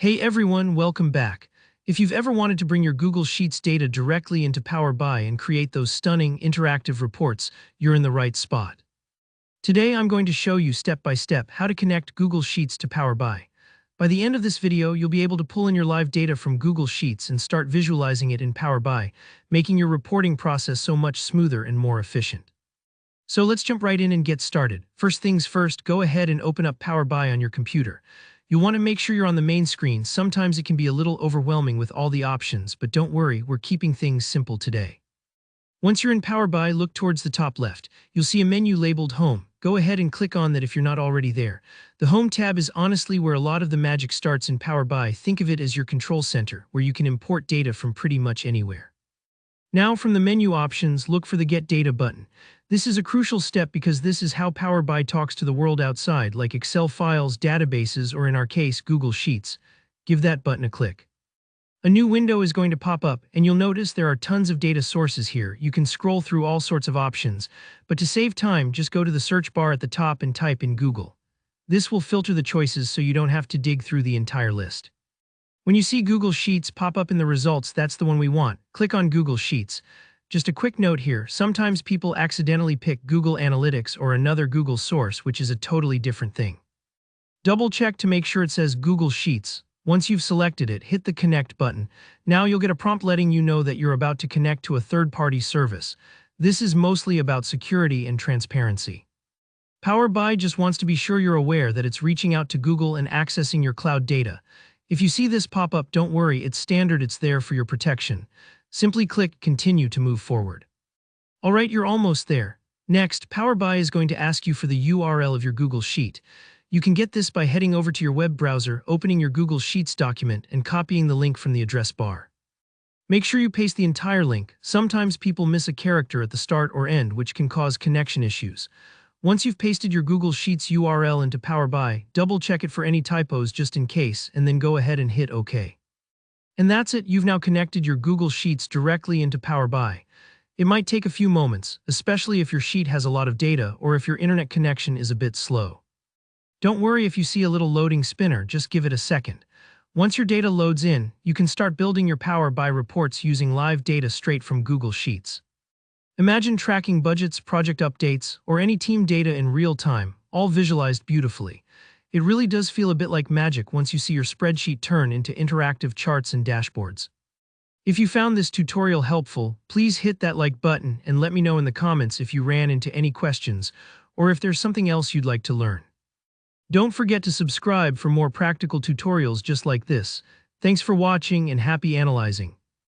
Hey everyone, welcome back. If you've ever wanted to bring your Google Sheets data directly into Power BI and create those stunning interactive reports, you're in the right spot. Today I'm going to show you step by step how to connect Google Sheets to Power BI. By the end of this video, you'll be able to pull in your live data from Google Sheets and start visualizing it in Power BI, making your reporting process so much smoother and more efficient. So let's jump right in and get started. First things first, go ahead and open up Power BI on your computer. You'll want to make sure you're on the main screen. Sometimes it can be a little overwhelming with all the options, but don't worry, we're keeping things simple today. Once you're in Power BI, look towards the top left. You'll see a menu labeled Home. Go ahead and click on that if you're not already there. The Home tab is honestly where a lot of the magic starts in Power BI. Think of it as your control center, where you can import data from pretty much anywhere. Now, from the menu options, look for the Get Data button. This is a crucial step because this is how Power BI talks to the world outside, like Excel files, databases, or in our case, Google Sheets. Give that button a click. A new window is going to pop up, and you'll notice there are tons of data sources here. You can scroll through all sorts of options, but to save time, just go to the search bar at the top and type in Google. This will filter the choices so you don't have to dig through the entire list. When you see Google Sheets pop up in the results, that's the one we want. Click on Google Sheets. Just a quick note here, sometimes people accidentally pick Google Analytics or another Google source, which is a totally different thing. Double check to make sure it says Google Sheets. Once you've selected it, hit the Connect button. Now you'll get a prompt letting you know that you're about to connect to a third-party service. This is mostly about security and transparency. Power BI just wants to be sure you're aware that it's reaching out to Google and accessing your cloud data. If you see this pop up, don't worry, it's standard, it's there for your protection. Simply click Continue to move forward. Alright, you're almost there. Next, Power BI is going to ask you for the URL of your Google Sheet. You can get this by heading over to your web browser, opening your Google Sheets document, and copying the link from the address bar. Make sure you paste the entire link. Sometimes people miss a character at the start or end, which can cause connection issues. Once you've pasted your Google Sheets URL into Power BI, double-check it for any typos just in case, and then go ahead and hit OK. And that's it, you've now connected your Google Sheets directly into Power BI. It might take a few moments, especially if your sheet has a lot of data or if your internet connection is a bit slow. Don't worry if you see a little loading spinner, just give it a second. Once your data loads in, you can start building your Power BI reports using live data straight from Google Sheets. Imagine tracking budgets, project updates, or any team data in real time, all visualized beautifully. It really does feel a bit like magic once you see your spreadsheet turn into interactive charts and dashboards. If you found this tutorial helpful, please hit that like button and let me know in the comments if you ran into any questions or if there's something else you'd like to learn. Don't forget to subscribe for more practical tutorials just like this. Thanks for watching and happy analyzing.